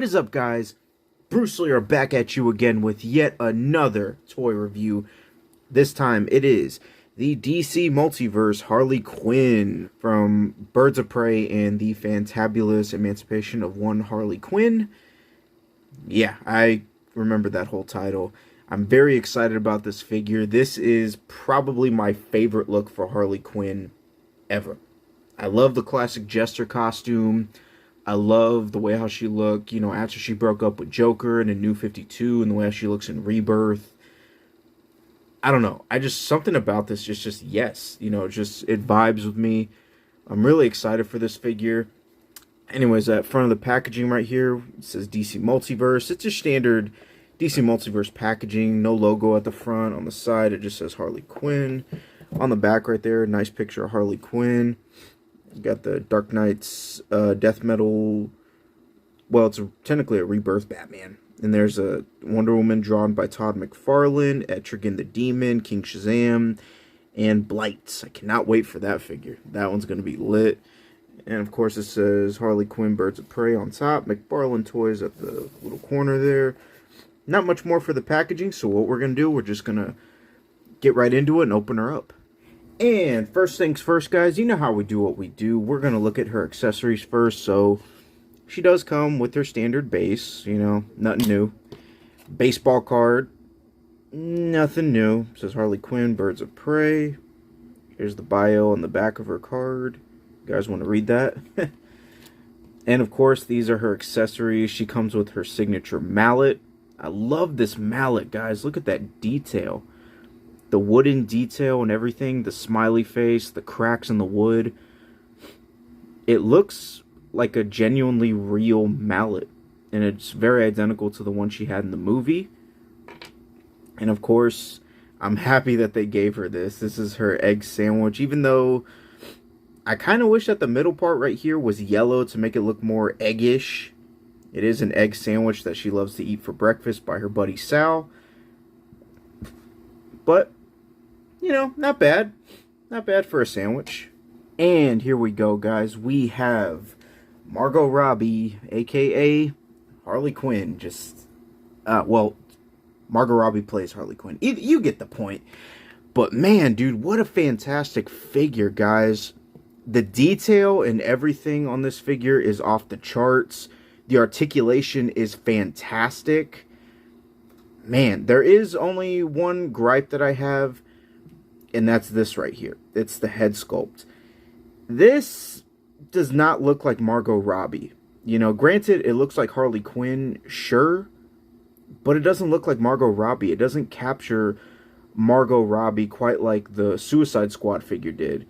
What is up, guys? Bruce Lee are back at you again with yet another toy review. This time it is the DC Multiverse Harley Quinn from Birds of Prey and the Fantabulous Emancipation of One Harley Quinn. Yeah, I remember that whole title. I'm very excited about this figure. This is probably my favorite look for Harley Quinn ever. I love the classic Jester costume. I love the way how she looked, after she broke up with Joker in a New 52 and the way how she looks in Rebirth. I don't know. Something about this just yes. It vibes with me. I'm really excited for this figure. Anyways, at front of the packaging right here, it says DC Multiverse. It's a standard DC Multiverse packaging. No logo at the front. On the side, it just says Harley Quinn. On the back right there, nice picture of Harley Quinn. You got the Dark Knight's death metal. Well, it's technically a Rebirth Batman. And there's a Wonder Woman drawn by Todd McFarlane, Etrigan the Demon, King Shazam, and Blight. I cannot wait for that figure. That one's going to be lit. And of course it says Harley Quinn Birds of Prey on top. McFarlane Toys at the little corner there. Not much more for the packaging, so what we're going to do, we're just going to get right into it and open her up. And first things first, guys, you know how we do what we do. We're going to look at her accessories first. So she does come with her standard base, nothing new. Baseball card, nothing new. It says Harley Quinn, Birds of Prey. Here's the bio on the back of her card. You guys want to read that? And of course, these are her accessories. She comes with her signature mallet. I love this mallet, guys. Look at that detail. The wooden detail and everything, the smiley face, the cracks in the wood. It looks like a genuinely real mallet. And it's very identical to the one she had in the movie. And of course, I'm happy that they gave her this. This is her egg sandwich. Even though I kind of wish that the middle part right here was yellow to make it look more eggish. It is an egg sandwich that she loves to eat for breakfast by her buddy Sal. But not bad. Not bad for a sandwich. And here we go, guys. We have Margot Robbie, a.k.a. Harley Quinn. Margot Robbie plays Harley Quinn. You get the point. But man, dude, what a fantastic figure, guys. The detail and everything on this figure is off the charts. The articulation is fantastic. Man, there is only one gripe that I have, and that's this right here. It's the head sculpt. This does not look like Margot Robbie. Granted, it looks like Harley Quinn, sure, but it doesn't look like Margot Robbie. It doesn't capture Margot Robbie quite like the Suicide Squad figure did.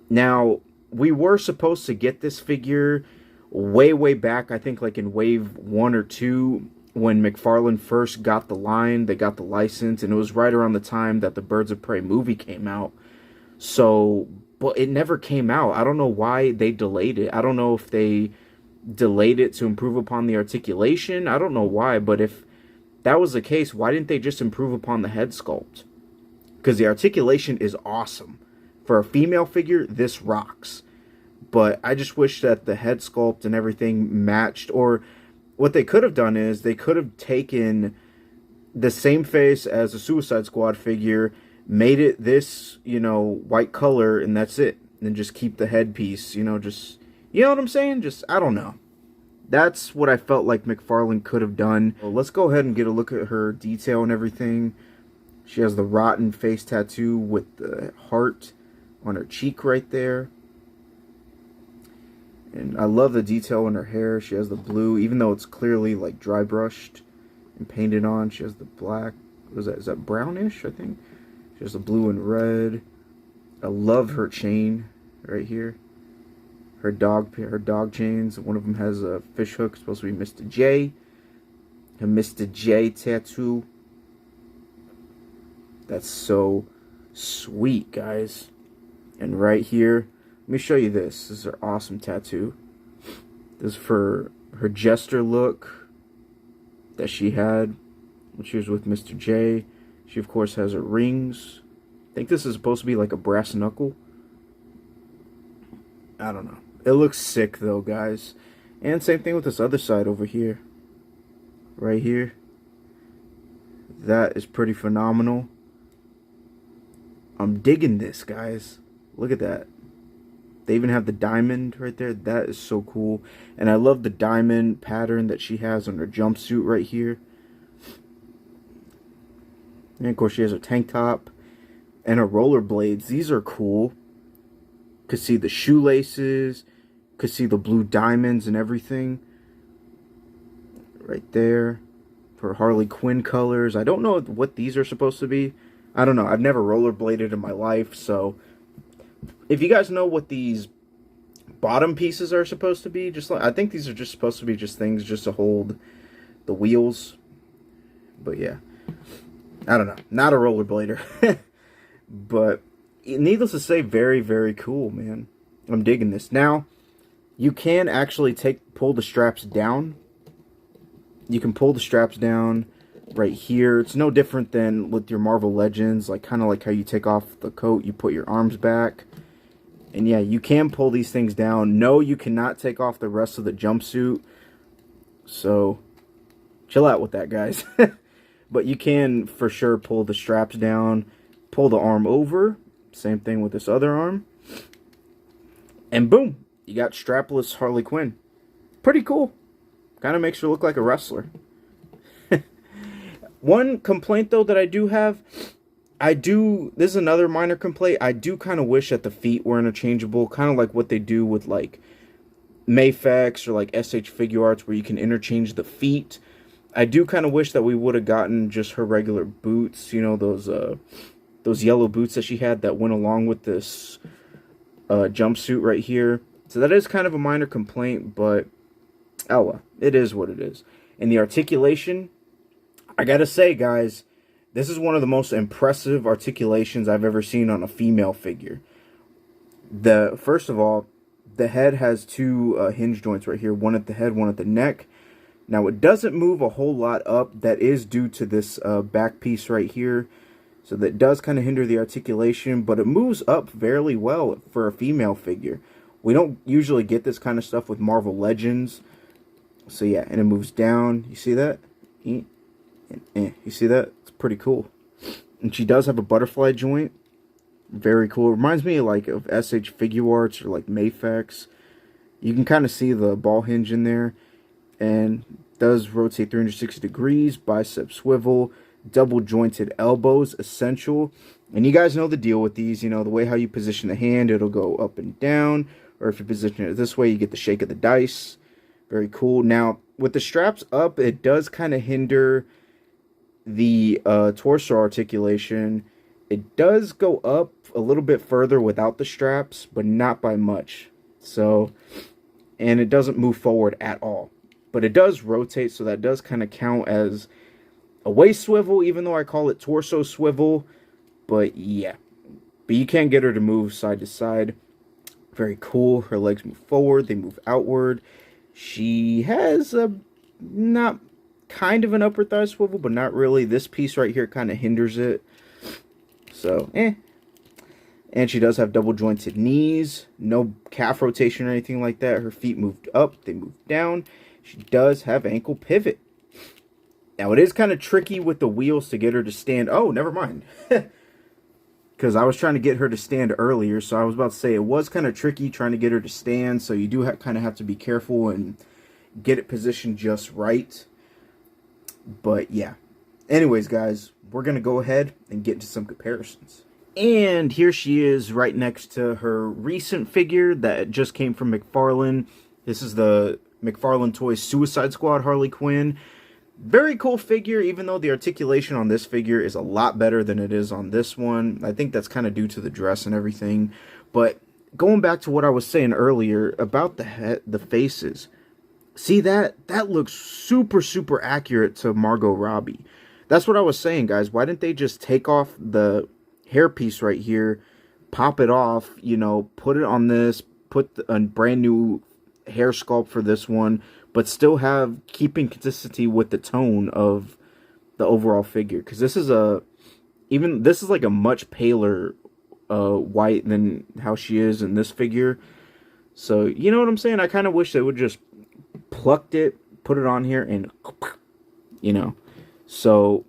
Now, we were supposed to get this figure way back, I think like in wave 1 or 2, when Mcfarlane first got the line, they got the license, and it was right around the time that the Birds of Prey movie came out. So, but it never came out. I don't know why they delayed it. I don't know if they delayed it to improve upon the articulation. I don't know why, but if that was the case, why didn't they just improve upon the head sculpt? Because the articulation is awesome. For a female figure, this rocks. But I just wish that the head sculpt and everything matched, or what they could have done is they could have taken the same face as a Suicide Squad figure, made it this, white color, and that's it. And just keep the headpiece, you know what I'm saying? I don't know. That's what I felt like McFarlane could have done. Well, let's go ahead and get a look at her detail and everything. She has the rotten face tattoo with the heart on her cheek right there. And I love the detail in her hair. She has the blue, even though it's clearly like dry brushed and painted on. She has the black. What is that brownish, I think? She has the blue and red. I love her chain right here. Her dog chains. One of them has a fish hook, supposed to be Mr. J. A Mr. J tattoo. That's so sweet, guys. And right here, let me show you this. This is her awesome tattoo. This is for her Jester look that she had when she was with Mr. J. She, of course, has her rings. I think this is supposed to be like a brass knuckle. I don't know. It looks sick, though, guys. And same thing with this other side over here. Right here. That is pretty phenomenal. I'm digging this, guys. Look at that. They even have the diamond right there. That is so cool. And I love the diamond pattern that she has on her jumpsuit right here. And of course she has her tank top and her rollerblades. These are cool. Could see the shoelaces. Could see the blue diamonds and everything. Right there. For Harley Quinn colors. I don't know what these are supposed to be. I don't know. I've never rollerbladed in my life, so if you guys know what these bottom pieces are supposed to be, just like, I think these are just supposed to be just things just to hold the wheels. But yeah, I don't know. Not a rollerblader. But needless to say, very, very cool, man. I'm digging this. Now, you can actually pull the straps down. You can pull the straps down right here. It's no different than with your Marvel Legends, like kind of like how you take off the coat, you put your arms back. And yeah, you can pull these things down. No, you cannot take off the rest of the jumpsuit. So, chill out with that, guys. But you can for sure pull the straps down, pull the arm over. Same thing with this other arm. And boom, you got strapless Harley Quinn. Pretty cool. Kind of makes her look like a wrestler. One complaint, though, that I do have, this is another minor complaint, I do kind of wish that the feet were interchangeable, kind of like what they do with, like, Mafex or, like, SH Figure Arts, where you can interchange the feet. I do kind of wish that we would have gotten just her regular boots, you know, those yellow boots that she had that went along with this jumpsuit right here. So that is kind of a minor complaint, but oh well, it is what it is. And the articulation, I gotta say, guys, this is one of the most impressive articulations I've ever seen on a female figure. First of all, the head has two hinge joints right here, one at the head, one at the neck. Now, it doesn't move a whole lot up. That is due to this back piece right here. So that does kind of hinder the articulation, but it moves up fairly well for a female figure. We don't usually get this kind of stuff with Marvel Legends. So yeah, and it moves down. You see that? You see that? It's pretty cool. And she does have a butterfly joint. Very cool. It reminds me of SH Figure Arts or like Mafex. You can kind of see the ball hinge in there. And does rotate 360 degrees, bicep swivel, double jointed elbows, essential. And you guys know the deal with these, you know, the way how you position the hand, it'll go up and down. Or if you position it this way, you get the shake of the dice. Very cool. Now, with the straps up, it does kind of hinder the torso articulation. It does go up a little bit further without the straps, but not by much. So, and it doesn't move forward at all. But it does rotate, so that does kind of count as a waist swivel, even though I call it torso swivel. But yeah. But you can get her to move side to side. Very cool. Her legs move forward, they move outward. She has a not kind of an upper thigh swivel, but not really. This piece right here kind of hinders it. So, And she does have double jointed knees. No calf rotation or anything like that. Her feet moved up, they moved down. She does have ankle pivot. Now, it is kind of tricky with the wheels to get her to stand. Oh, never mind. Because I was trying to get her to stand earlier. So I was about to say it was kind of tricky trying to get her to stand. So you do kind of have to be careful and get it positioned just right. But yeah. Anyways, guys, we're going to go ahead and get into some comparisons. And here she is right next to her recent figure that just came from Mcfarlane. This is the Mcfarlane Toys Suicide Squad Harley Quinn. Very cool figure, even though the articulation on this figure is a lot better than it is on this one. I think that's kind of due to the dress and everything. But going back to what I was saying earlier about the faces. See that? That looks super, super accurate to Margot Robbie. That's what I was saying, guys. Why didn't they just take off the hairpiece right here, pop it off, you know, put it on this, put a brand new hair sculpt for this one, but still keeping consistency with the tone of the overall figure. Because this is like a much paler white than how she is in this figure. So, you know what I'm saying? I kind of wish they would just plucked it, put it on here, and, you know. So,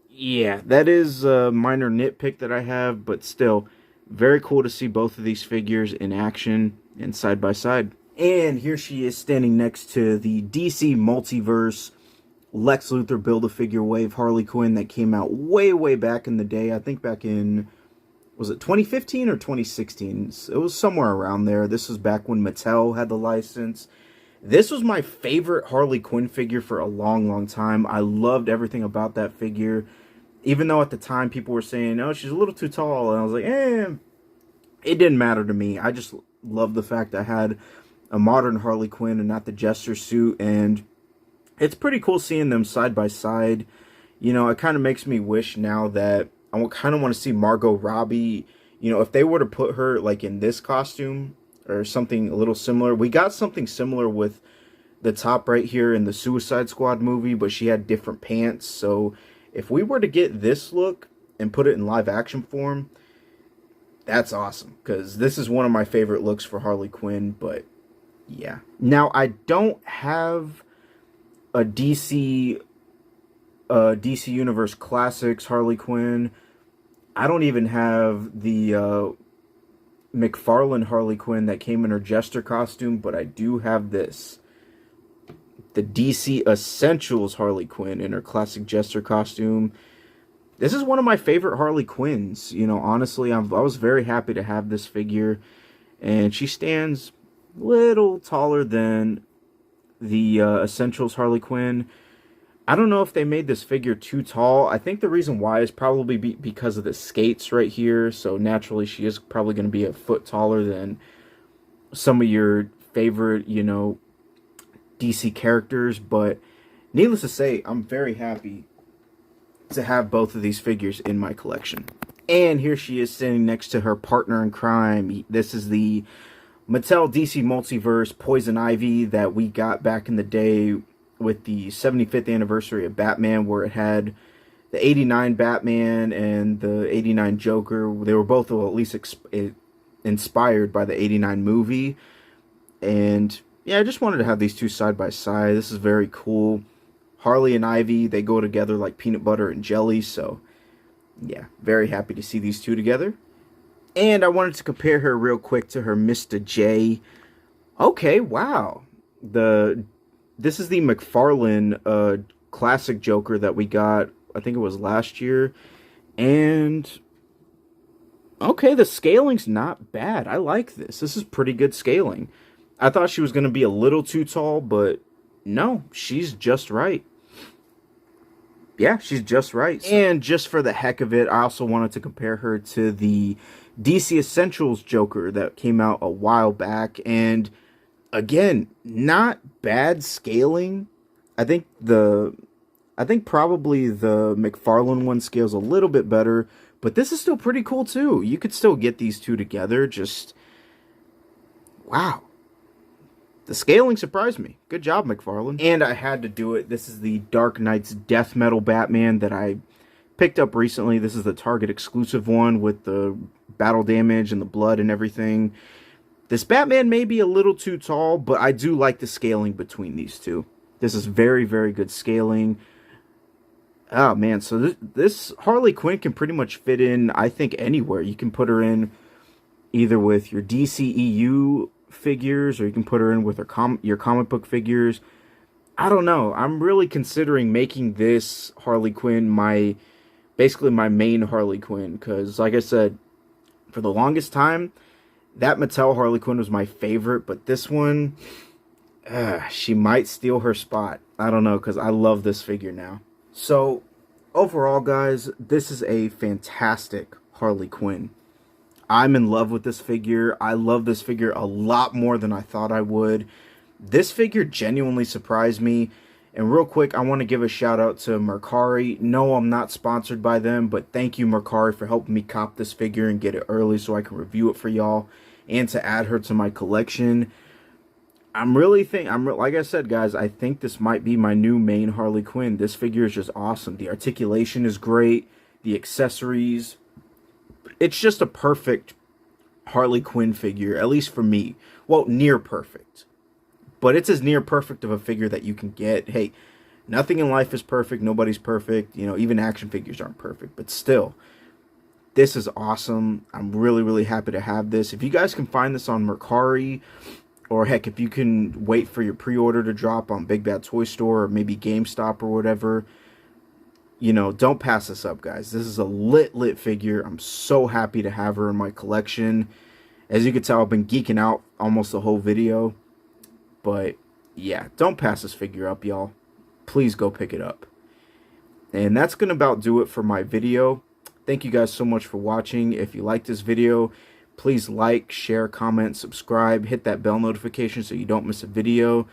yeah, that is a minor nitpick that I have, but still, very cool to see both of these figures in action and side by side. And here she is standing next to the DC Multiverse Lex Luthor Build-A-Figure Wave Harley Quinn that came out way, way back in the day. I think back in, was it 2015 or 2016? It was somewhere around there. This was back when Mattel had the license. This was my favorite Harley Quinn figure for a long, long time. I loved everything about that figure. Even though at the time people were saying, oh, she's a little too tall. And I was like, it didn't matter to me. I just loved the fact I had a modern Harley Quinn and not the Jester suit. And it's pretty cool seeing them side by side. You know, it kind of makes me wish now that I kind of want to see Margot Robbie. You know, if they were to put her like in this costume or something a little similar. We got something similar with the top right here in the Suicide Squad movie, but she had different pants. So if we were to get this look and put it in live action form, that's awesome. Because this is one of my favorite looks for Harley Quinn. But yeah. Now, I don't have a DC Universe Classics Harley Quinn. I don't even have the Mcfarlane Harley Quinn that came in her Jester costume, but I do have this. The DC Essentials Harley Quinn in her classic Jester costume. This is one of my favorite Harley Quinns. You know, honestly, I was very happy to have this figure. And she stands a little taller than the Essentials Harley Quinn. I don't know if they made this figure too tall. I think the reason why is probably because of the skates right here. So naturally, she is probably going to be a foot taller than some of your favorite, you know, DC characters. But needless to say, I'm very happy to have both of these figures in my collection. And here she is standing next to her partner in crime. This is the Mattel DC Multiverse Poison Ivy that we got back in the day with the 75th anniversary of Batman, where it had the 89 Batman and the 89 Joker. They were both, well, at least inspired by the 89 movie. And yeah, I just wanted to have these two side by side. This is very cool. Harley and Ivy, they go together like peanut butter and jelly. So yeah, very happy to see these two together. And I wanted to compare her real quick to her Mr. J. Okay, wow. This is the Mcfarlane classic Joker that we got, I think it was last year. And okay, the scaling's not bad. I like this. This is pretty good scaling. I thought she was going to be a little too tall, but no, she's just right. Yeah, she's just right. And just for the heck of it, I also wanted to compare her to the DC Essentials Joker that came out a while back. And again, not bad scaling. I think probably the Mcfarlane one scales a little bit better, but this is still pretty cool too. You could still get these two together. Just wow. The scaling surprised me. Good job, Mcfarlane. And I had to do it. This is the Dark Knight's Death Metal Batman that I picked up recently. This is the Target exclusive one with the battle damage and the blood and everything. This Batman may be a little too tall, but I do like the scaling between these two. This is very, very good scaling. Oh, man. So this Harley Quinn can pretty much fit in, I think, anywhere. You can put her in either with your DCEU figures, or you can put her in with your comic book figures. I don't know. I'm really considering making this Harley Quinn basically my main Harley Quinn. Because, like I said, for the longest time, that Mattel Harley Quinn was my favorite, but this one, she might steal her spot. I don't know, because I love this figure now. So, overall, guys, this is a fantastic Harley Quinn. I'm in love with this figure. I love this figure a lot more than I thought I would. This figure genuinely surprised me. And real quick, I want to give a shout out to Mercari. No, I'm not sponsored by them, but thank you, Mercari, for helping me cop this figure and get it early so I can review it for y'all and to add her to my collection. Like I said, guys, I think this might be my new main Harley Quinn. This figure is just awesome. The articulation is great. The accessories. It's just a perfect Harley Quinn figure, at least for me. Well, near perfect. but it's as near perfect of a figure that you can get. Hey, nothing in life is perfect. Nobody's perfect. You know, even action figures aren't perfect. But still, this is awesome. I'm really, really happy to have this. If you guys can find this on Mercari, or heck, if you can wait for your pre-order to drop on Big Bad Toy Store or maybe GameStop or whatever, you know, don't pass this up, guys. This is a lit figure. I'm so happy to have her in my collection. As you can tell, I've been geeking out almost the whole video. But yeah, don't pass this figure up, y'all. Please go pick it up. And that's going to about do it for my video. Thank you guys so much for watching. If you like this video, please like, share, comment, subscribe, hit that bell notification so you don't miss a video.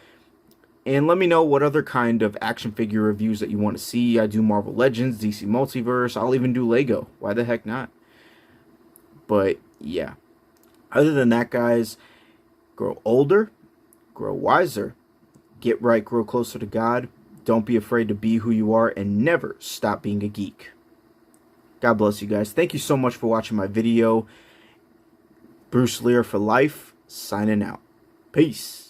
And let me know what other kind of action figure reviews that you want to see. I do Marvel Legends, DC Multiverse. I'll even do Lego. Why the heck not? But yeah. Other than that, guys, grow older, grow wiser, get right, grow closer to God. Don't be afraid to be who you are, and never stop being a geek. God bless you guys. Thank you so much for watching my video. Bruce Lear for life, signing out. Peace.